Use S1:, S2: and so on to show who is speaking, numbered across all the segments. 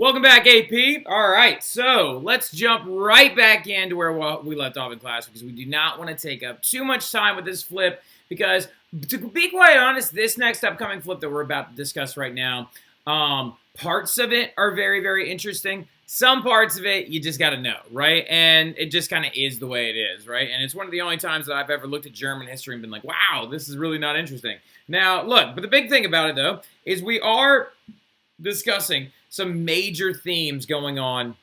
S1: Welcome back, AP. All right, so let's jump right back into where we left off in class because we do not want to take up too much time with this flip because, to be quite honest, this next upcoming flip that we're about to discuss right now, parts of it are very, very interesting. Some parts of it you just got to know, right? And it just kind of is the way it is, right? And it's one of the only times that I've ever looked at German history and been like, wow, this is really not interesting. Now, look, but the big thing about it, though, is we are discussing some major themes going on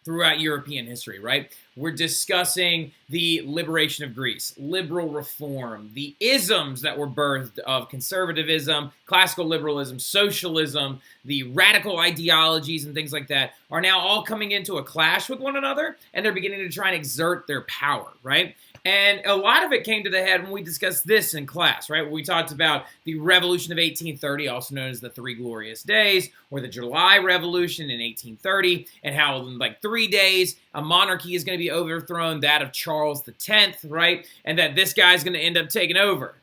S1: throughout European history, right? We're discussing the liberation of Greece, liberal reform, the isms that were birthed of conservatism, classical liberalism, socialism, the radical ideologies and things like that are now all coming into a clash with one another, and they're beginning to try and exert their power, right? And a lot of it came to the head when we discussed this in class, right? Where we talked about the Revolution of 1830, also known as the Three Glorious Days, or the July Revolution in 1830, and how in like 3 days a monarchy is going to be overthrown, that of Charles X, right? And that this guy's going to end up taking over.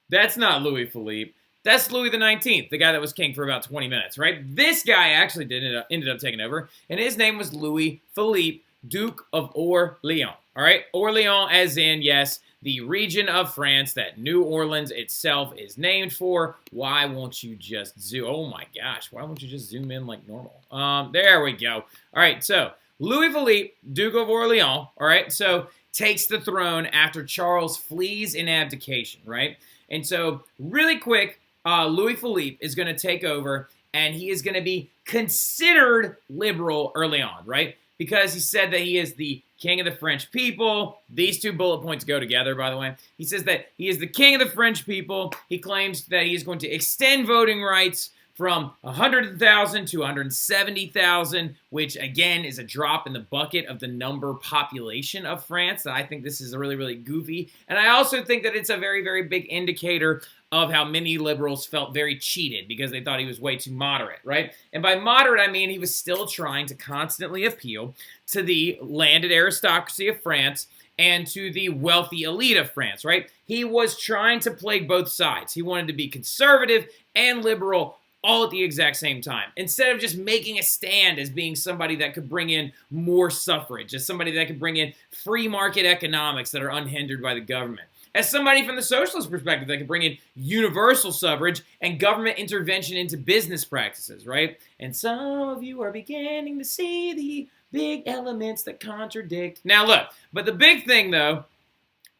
S1: That's not Louis Philippe. That's Louis XIX, the guy that was king for about 20 minutes, right? This guy actually ended up taking over, and his name was Louis Philippe, Duke of Orleans. All right, Orleans as in, yes, the region of France that New Orleans itself is named for. Why won't you just zoom? Oh my gosh, why won't you just zoom in like normal? There we go. All right, so Louis Philippe, Duke of Orleans, all right, so takes the throne after Charles flees in abdication, right? And so really quick, Louis Philippe is going to take over, and he is going to be considered liberal early on, right? Because he said that he is the king of the French people. These two bullet points go together, by the way. He says that he is the king of the French people. He claims that he is going to extend voting rights from 100,000 to 170,000, which, again, is a drop in the bucket of the number population of France. I think this is really, really goofy. And I also think that it's a very, very big indicator of how many liberals felt very cheated because they thought he was way too moderate, right? And by moderate, I mean he was still trying to constantly appeal to the landed aristocracy of France and to the wealthy elite of France, right? He was trying to play both sides. He wanted to be conservative and liberal all at the exact same time, instead of just making a stand as being somebody that could bring in more suffrage, as somebody that could bring in free market economics that are unhindered by the government. As somebody from the socialist perspective that could bring in universal suffrage and government intervention into business practices, right? And some of you are beginning to see the big elements that contradict. Now look, but the big thing though,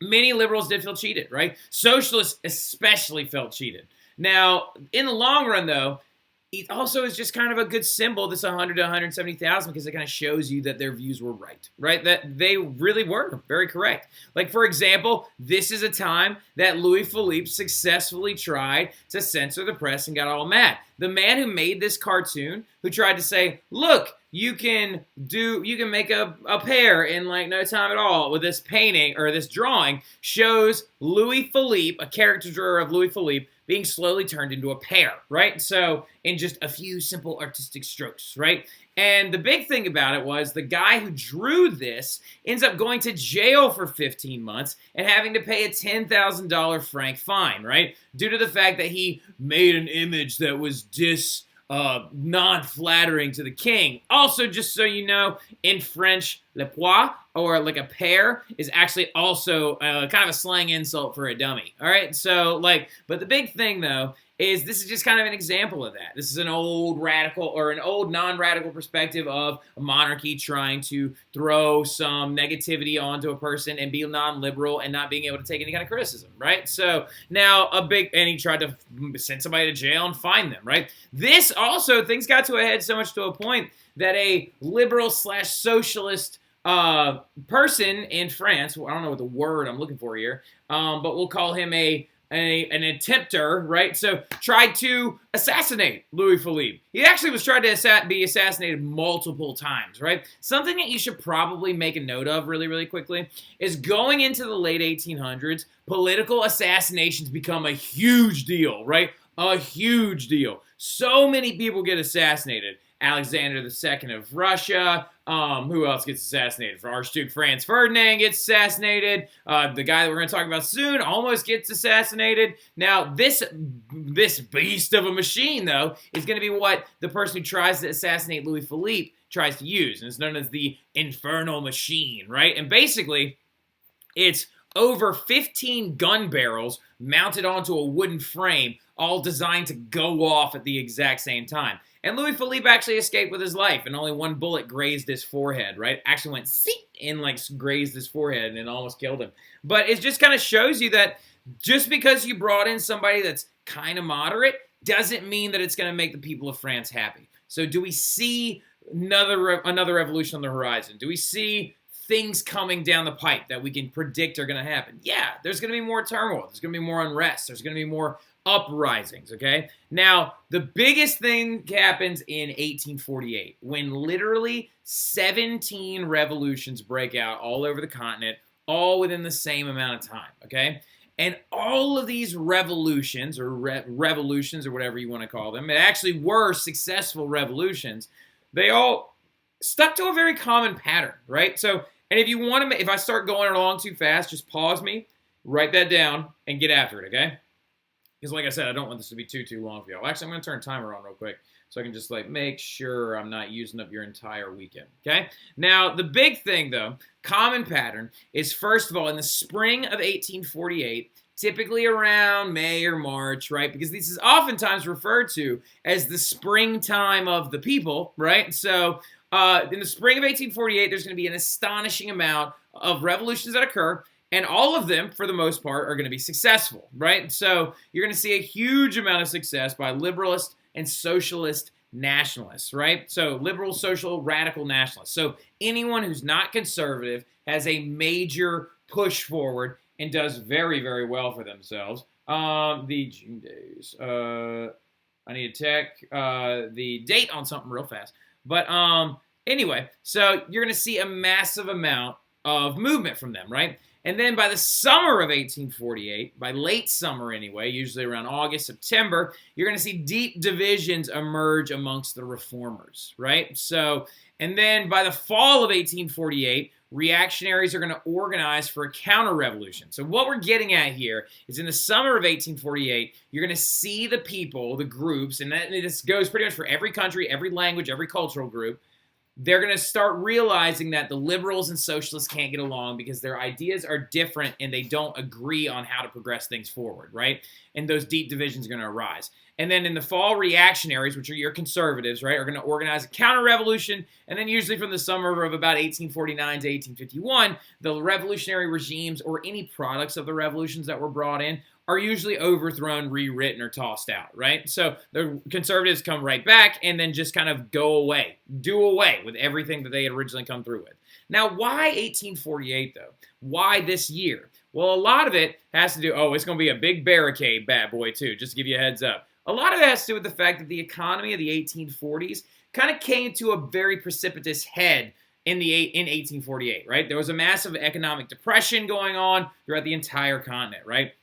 S1: many liberals did feel cheated, right? Socialists especially felt cheated. Now, in the long run though, it also is just kind of a good symbol, this 100 to 170,000, because it kind of shows you that their views were right? That they really were very correct. Like, for example, this is a time that Louis Philippe successfully tried to censor the press and got all mad. The man who made this cartoon, who tried to say, look, you can make a pear in like no time at all with this painting or this drawing, shows Louis Philippe, a caricature of Louis Philippe, being slowly turned into a pear, right? So in just a few simple artistic strokes, right? And the big thing about it was the guy who drew this ends up going to jail for 15 months and having to pay a $10,000 franc fine, right? Due to the fact that he made an image that was non-flattering to the king. Also, just so you know, in French, le pois, or like a pear, is actually also kind of a slang insult for a dummy. All right, so like, but the big thing though is this is just kind of an example of that. This is an old radical or an old non-radical perspective of a monarchy trying to throw some negativity onto a person and be non-liberal and not being able to take any kind of criticism, right? So now and he tried to send somebody to jail and fine them, right? This also, things got to a head so much to a point that a liberal / socialist person in France, well, I don't know what the word I'm looking for here, but we'll call him an attempter, right? So tried to assassinate Louis Philippe. He actually was trying to be assassinated multiple times, right? Something that you should probably make a note of really, really quickly is going into the late 1800s, political assassinations become a huge deal, right? A huge deal. So many people get assassinated. Alexander II of Russia. Who else gets assassinated? Archduke Franz Ferdinand gets assassinated. The guy that we're going to talk about soon almost gets assassinated. Now, this beast of a machine, though, is going to be what the person who tries to assassinate Louis Philippe tries to use, and it's known as the infernal machine, right? And basically, it's over 15 gun barrels mounted onto a wooden frame, all designed to go off at the exact same time. And Louis Philippe actually escaped with his life, and only one bullet grazed his forehead, right? Actually went seep and like grazed his forehead and almost killed him. But it just kind of shows you that just because you brought in somebody that's kind of moderate doesn't mean that it's going to make the people of France happy. So do we see another revolution on the horizon? Do we see things coming down the pipe that we can predict are going to happen? Yeah, there's going to be more turmoil. There's going to be more unrest. There's going to be more uprisings, okay? Now, the biggest thing happens in 1848 when literally 17 revolutions break out all over the continent, all within the same amount of time, okay? And all of these revolutions, or revolutions, or whatever you want to call them, it actually were successful revolutions. They all stuck to a very common pattern, right? So, and if you want to, if I start going along too fast, just pause me, write that down, and get after it, okay? Because like I said, I don't want this to be too long for y'all. Actually, I'm going to turn a timer on real quick so I can just like make sure I'm not using up your entire weekend, okay? Now, the big thing, though, common pattern, is first of all, in the spring of 1848, typically around May or March, right? Because this is oftentimes referred to as the springtime of the people, right? So, in the spring of 1848, there's going to be an astonishing amount of revolutions that occur, and all of them, for the most part, are going to be successful, right? So you're going to see a huge amount of success by liberalist and socialist nationalists, right? So liberal, social, radical nationalists. So anyone who's not conservative has a major push forward and does very, very well for themselves. The June days. I need to check the date on something real fast. But anyway, so you're going to see a massive amount of movement from them, right? And then by the summer of 1848, by late summer anyway, usually around August, September, you're going to see deep divisions emerge amongst the reformers, right? So, and then by the fall of 1848, reactionaries are going to organize for a counter-revolution. So what we're getting at here is in the summer of 1848, you're going to see the people, the groups, and this goes pretty much for every country, every language, every cultural group. They're going to start realizing that the liberals and socialists can't get along because their ideas are different and they don't agree on how to progress things forward, right? And those deep divisions are going to arise. And then in the fall, reactionaries, which are your conservatives, right, are going to organize a counter-revolution. And then usually from the summer of about 1849 to 1851, the revolutionary regimes or any products of the revolutions that were brought in are usually overthrown, rewritten, or tossed out, right? So the conservatives come right back and then just kind of go away, do away with everything that they had originally come through with. Now, why 1848, though? Why this year? Well, a lot of it has to do, it's going to be a big barricade bad boy, too, just to give you a heads up. A lot of it has to do with the fact that the economy of the 1840s kind of came to a very precipitous head in 1848, right? There was a massive economic depression going on throughout the entire continent, right?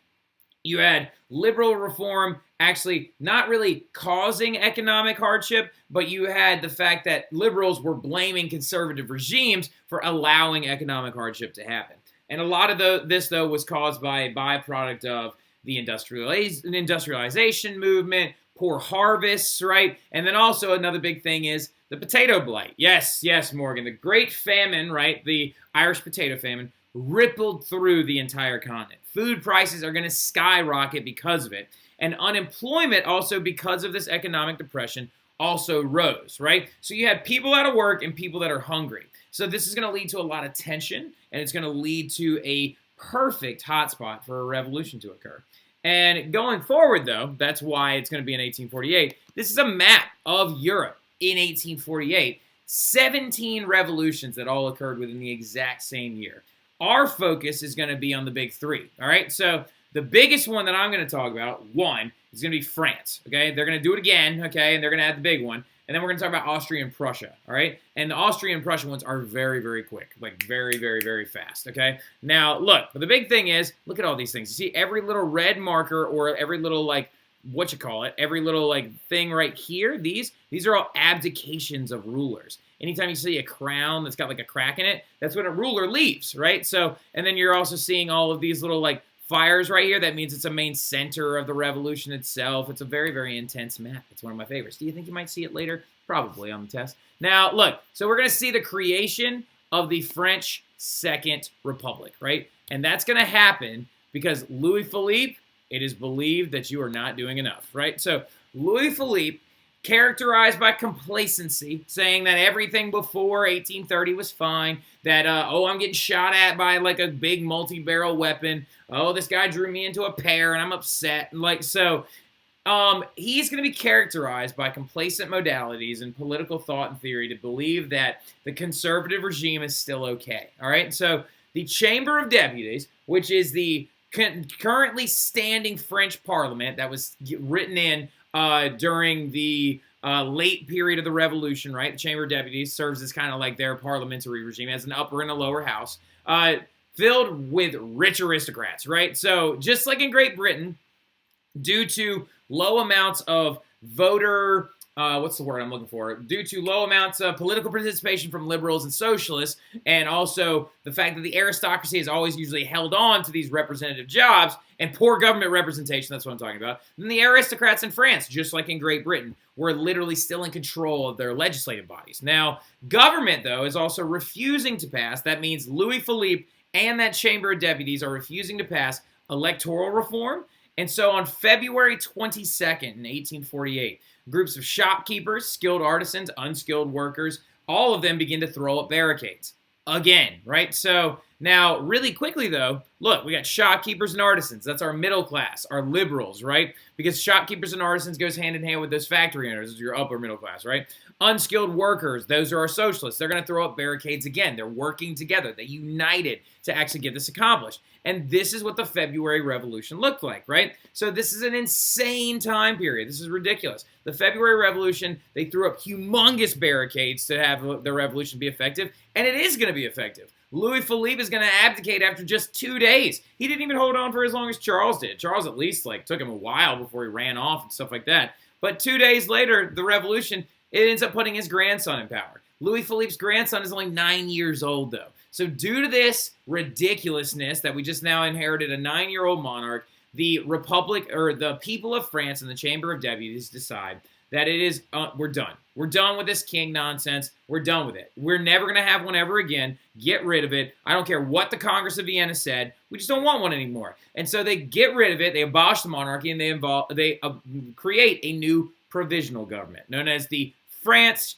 S1: You had liberal reform actually not really causing economic hardship, but you had the fact that liberals were blaming conservative regimes for allowing economic hardship to happen. And a lot of this, though, was caused by a byproduct of the industrialization movement, poor harvests, right? And then also another big thing is the potato blight. Yes, Morgan, the Great Famine, right? The Irish potato famine rippled through the entire continent. Food prices are going to skyrocket because of it. And unemployment also, because of this economic depression, also rose, right? So you had people out of work and people that are hungry. So this is going to lead to a lot of tension, and it's going to lead to a perfect hotspot for a revolution to occur. And going forward, though, that's why it's going to be in 1848. This is a map of Europe in 1848. 17 revolutions that all occurred within the exact same year. Our focus is going to be on the big three, all right? So the biggest one that I'm going to talk about, one, is going to be France, okay? They're going to do it again, okay? And they're going to add the big one. And then we're going to talk about Austria and Prussia, all right? And the Austrian and Prussian ones are very, very quick, like very, very, very fast, okay? Now, look, the big thing is, look at all these things. You see every little red marker or every little, like, every little like thing right here, these are all abdications of rulers. Anytime you see a crown that's got like a crack in it, that's when a ruler leaves, right? So, and then you're also seeing all of these little like fires right here. That means it's a main center of the revolution itself. It's a very, very intense map. It's one of my favorites. Do you think you might see it later? Probably on the test. Now, look, so we're going to see the creation of the French Second Republic, right? And that's going to happen because Louis Philippe, it is believed that you are not doing enough, right? So Louis Philippe, characterized by complacency, saying that everything before 1830 was fine, that, I'm getting shot at by, like, a big multi-barrel weapon. Oh, this guy drew me into a pear, and I'm upset. And, like, so he's going to be characterized by complacent modalities and political thought and theory to believe that the conservative regime is still okay, all right? So the Chamber of Deputies, which is the currently standing French parliament that was written in during the late period of the revolution, right? The Chamber of Deputies serves as kind of like their parliamentary regime, as an upper and a lower house, filled with rich aristocrats, right? So just like in Great Britain, due to low amounts of voter, what's the word I'm looking for? Due to low amounts of political participation from liberals and socialists, and also the fact that the aristocracy has always usually held on to these representative jobs, and poor government representation, that's what I'm talking about, then the aristocrats in France, just like in Great Britain, were literally still in control of their legislative bodies. Now, government, though, is also refusing to pass. That means Louis Philippe and that Chamber of Deputies are refusing to pass electoral reform. And so on February 22nd in 1848, groups of shopkeepers, skilled artisans, unskilled workers, all of them begin to throw up barricades. Again, right? So now, really quickly though, look, we got shopkeepers and artisans. That's our middle class, our liberals, right? Because shopkeepers and artisans goes hand in hand with those factory owners, as your upper middle class, right? Unskilled workers, those are our socialists. They're going to throw up barricades again. They're working together. They united to actually get this accomplished. And this is what the February Revolution looked like, right? So this is an insane time period. This is ridiculous. The February Revolution, they threw up humongous barricades to have the revolution be effective, and it is going to be effective. Louis Philippe is going to abdicate after just 2 days. He didn't even hold on for as long as Charles did. Charles at least took him a while before he ran off and stuff like that. But 2 days later, the revolution, it ends up putting his grandson in power. Louis Philippe's grandson is only 9 years old, though. So due to this ridiculousness that we just now inherited a 9-year-old monarch, the Republic, or the people of France and the Chamber of Deputies decide that it is, we're done. We're done with this king nonsense. We're done with it. We're never going to have one ever again. Get rid of it. I don't care what the Congress of Vienna said. We just don't want one anymore. And so they get rid of it. They abolish the monarchy, and they create a new provisional government known as the French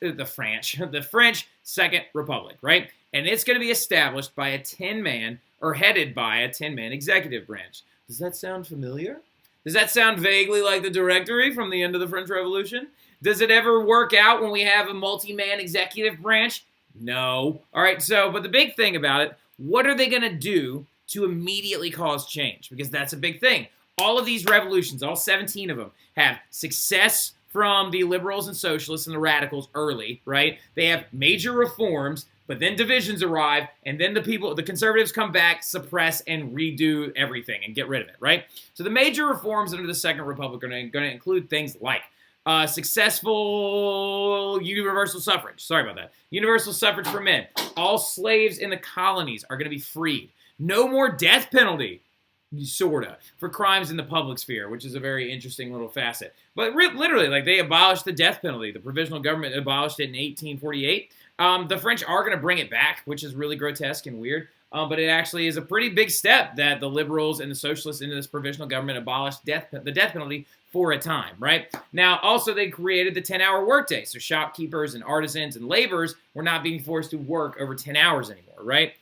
S1: Second Republic, right? And it's going to be established by a 10-man, or headed by a 10-man executive branch. Does that sound familiar? Does that sound vaguely like the Directory from the end of the French Revolution? Does it ever work out when we have a multi-man executive branch? No. All right, so, but the big thing about it, what are they going to do to immediately cause change? Because that's a big thing. All of these revolutions, all 17 of them, have success from the liberals and socialists and the radicals early, right? They have major reforms, but then divisions arrive, and then the conservatives come back, suppress, and redo everything and get rid of it, right? So the major reforms under the Second Republic are going to include things like successful universal suffrage. Sorry about that. Universal suffrage for men. All slaves in the colonies are going to be freed. No more death penalty, sorta, for crimes in the public sphere, which is a very interesting little facet. But literally, like, they abolished the death penalty. The provisional government abolished it in 1848. The French are going to bring it back, which is really grotesque and weird. But it actually is a pretty big step that the liberals and the socialists in this provisional government abolished the death penalty for a time, right? Now, also, they created the 10-hour workday. So shopkeepers and artisans and laborers were not being forced to work over 10 hours anymore, right?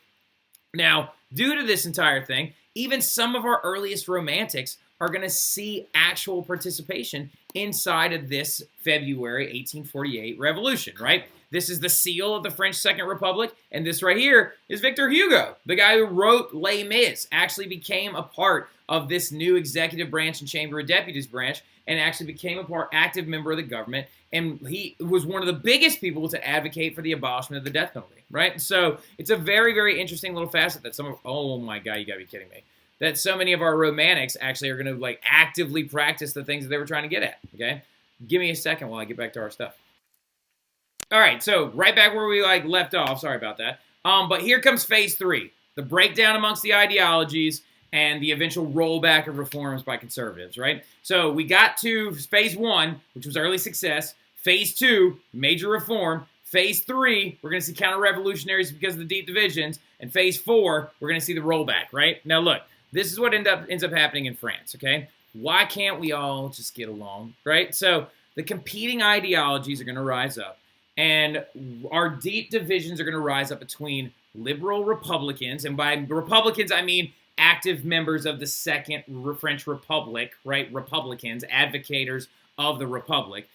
S1: Now, due to this entire thing, even some of our earliest romantics are going to see actual participation inside of this February 1848 revolution, right? This is the seal of the French Second Republic, and this right here is Victor Hugo. The guy who wrote Les Mis actually became a part of this new executive branch and Chamber of Deputies branch, and actually became a active member of the government, and he was one of the biggest people to advocate for the abolishment of the death penalty, right? So it's a very, very interesting little facet that oh my God, you gotta be kidding me. that so many of our romantics actually are going to like actively practice the things that they were trying to get at. Okay, give me a second while I get back to our stuff. All right, so right back where we like left off. Sorry about that. But here comes phase three: the breakdown amongst the ideologies and the eventual rollback of reforms by conservatives. Right. So we got to phase one, which was early success. Phase two, major reform. Phase three, we're going to see counter-revolutionaries because of the deep divisions. And phase four, we're going to see the rollback. Right now, look, this is what ends up happening in France. Okay, why can't we all just get along? Right. So the competing ideologies are going to rise up. And our deep divisions are going to rise up between liberal Republicans, and by Republicans, I mean active members of the Second French Republic, right? Republicans, advocators of the Republic.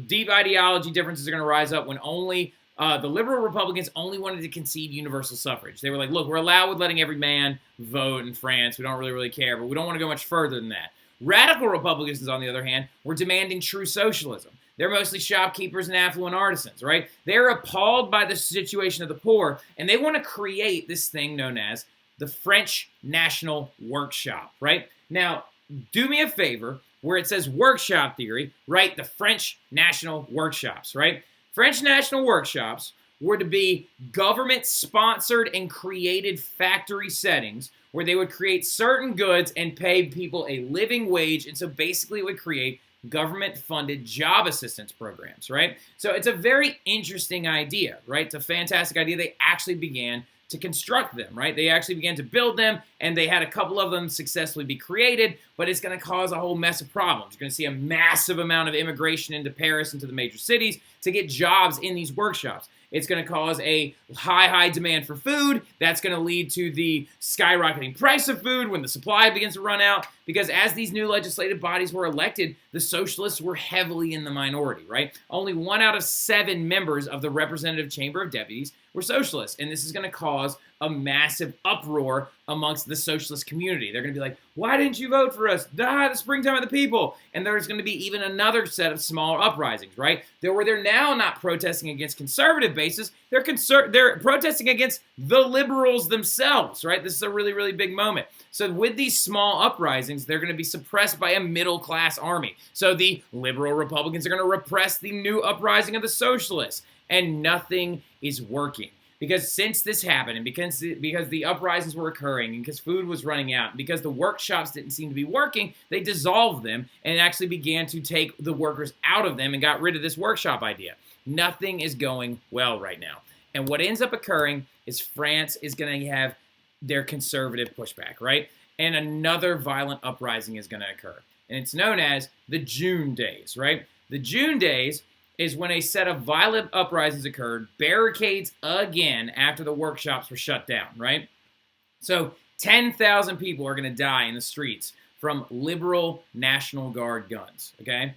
S1: Deep ideology differences are going to rise up when only the liberal Republicans only wanted to concede universal suffrage. They were like, look, we're allowed with letting every man vote in France. We don't really care, but we don't want to go much further than that. Radical Republicans, on the other hand, were demanding true socialism. They're mostly shopkeepers and affluent artisans, right? They're appalled by the situation of the poor, and they want to create this thing known as the French National Workshop, right? Now, do me a favor, where it says workshop theory, write the French National Workshops, right? French National Workshops were to be government-sponsored and created factory settings where they would create certain goods and pay people a living wage, and so basically it would create government-funded job assistance programs, right? So it's a very interesting idea, right? It's a fantastic idea. They actually began to construct them, right? They actually began to build them, and they had a couple of them successfully be created, but it's going to cause a whole mess of problems. You're going to see a massive amount of immigration into Paris, into the major cities, to get jobs in these workshops. It's going to cause a high demand for food. That's going to lead to the skyrocketing price of food when the supply begins to run out. Because as these new legislative bodies were elected, the socialists were heavily in the minority, right? Only 1 out of 7 members of the Representative Chamber of Deputies were socialists. And this is going to cause a massive uproar amongst the socialist community. They're going to be like, why didn't you vote for us? The springtime of the people. And there's going to be even another set of smaller uprisings, right? They're now not protesting against conservative bases. They're protesting against the liberals themselves, right? This is a really big moment. So with these small uprisings, they're going to be suppressed by a middle-class army. So the liberal Republicans are going to repress the new uprising of the socialists. And nothing is working. Because since this happened, and because the uprisings were occurring, and because food was running out, and because the workshops didn't seem to be working, they dissolved them and actually began to take the workers out of them and got rid of this workshop idea. Nothing is going well right now. And what ends up occurring is France is going to have their conservative pushback, right? And another violent uprising is going to occur. And it's known as the June Days, right? The June Days is when a set of violent uprisings occurred, barricades again after the workshops were shut down, right? So 10,000 people are going to die in the streets from liberal National Guard guns, okay?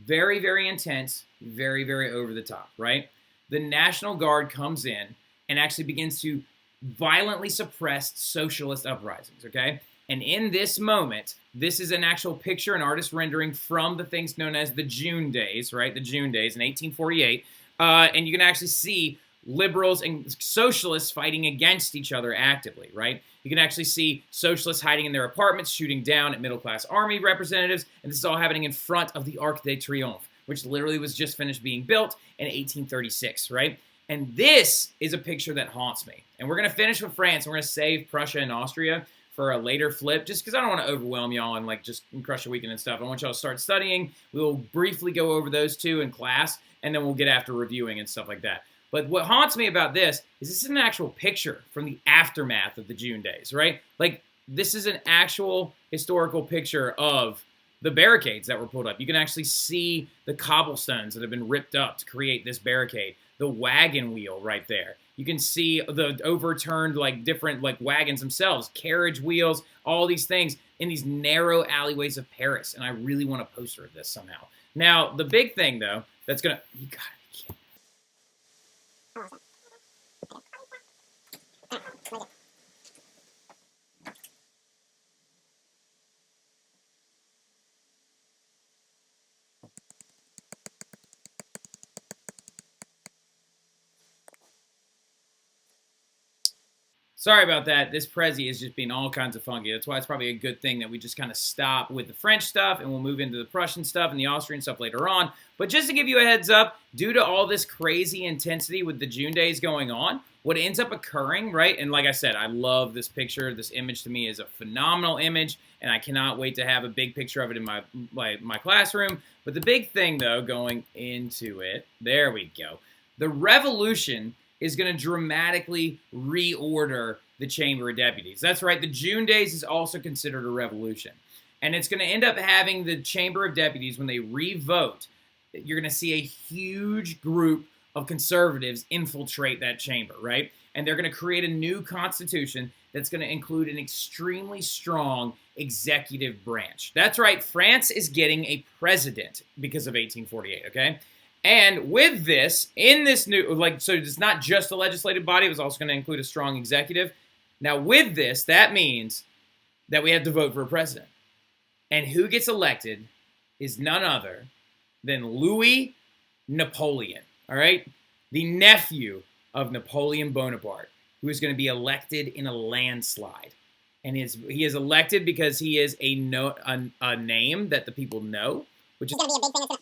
S1: Very intense, very over the top, right? The National Guard comes in and actually begins to violently suppress socialist uprisings, okay? And in this moment, this is an actual picture, an artist rendering from the things known as the June Days, right? The June Days in 1848. And you can actually see liberals and socialists fighting against each other actively, right? You can actually see socialists hiding in their apartments, shooting down at middle-class army representatives, and this is all happening in front of the Arc de Triomphe, which literally was just finished being built in 1836, right? And this is a picture that haunts me. And we're going to finish with France, and we're going to save Prussia and Austria for a later flip, just because I don't want to overwhelm y'all and like just crush a weekend and stuff. I want y'all to start studying. We'll briefly go over those two in class, and then we'll get after reviewing and stuff like that. But what haunts me about this is an actual picture from the aftermath of the June Days, right? Like, this is an actual historical picture of the barricades that were pulled up. You can actually see the cobblestones that have been ripped up to create this barricade. The wagon wheel right there. You can see the overturned, like, different, like, wagons themselves, carriage wheels, all these things in these narrow alleyways of Paris. And I really want a poster of this somehow. Now, the big thing, though, that's going to... You got it. Sorry about that. This Prezi is just being all kinds of funky. That's why it's probably a good thing that we just kind of stop with the French stuff and we'll move into the Prussian stuff and the Austrian stuff later on. But just to give you a heads up, due to all this crazy intensity with the June days going on, what ends up occurring, right? And like I said, I love this picture. This image to me is a phenomenal image, and I cannot wait to have a big picture of it in my classroom. But the big thing, though, going into it, there we go. The revolution is going to dramatically reorder the Chamber of Deputies. That's right, the June days is also considered a revolution. And it's going to end up having the Chamber of Deputies, when they re-vote, you're going to see a huge group of conservatives infiltrate that chamber, right? And they're going to create a new constitution that's going to include an extremely strong executive branch. That's right, France is getting a president because of 1848, okay? And with this, in this new, so it's not just a legislative body, it was also going to include a strong executive. Now, with this, that means that we have to vote for a president. And who gets elected is none other than Louis Napoleon, all right? The nephew of Napoleon Bonaparte, who is going to be elected in a landslide. And he is elected because he is a name that the people know, which is going to be a big thing.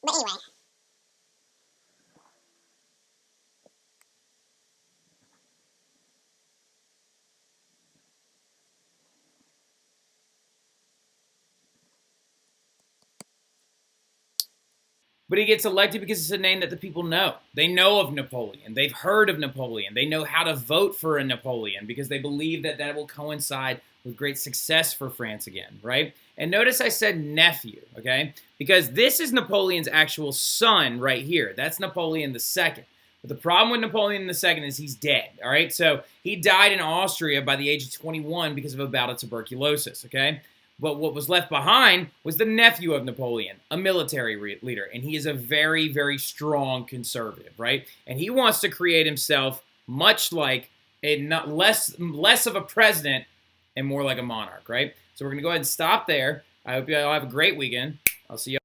S1: But anyway. But he gets elected because it's a name that the people know. They know of Napoleon. They've heard of Napoleon. They know how to vote for a Napoleon because they believe that that will coincide with great success for France again, right? And notice I said nephew, okay? Because this is Napoleon's actual son right here. That's Napoleon II. But the problem with Napoleon II is he's dead, all right? So he died in Austria by the age of 21 because of a bout of tuberculosis, okay? But what was left behind was the nephew of Napoleon, a military leader, and he is a very, very strong conservative, right? And he wants to create himself much like less of a president and more like a monarch, right? So we're going to go ahead and stop there. I hope you all have a great weekend. I'll see you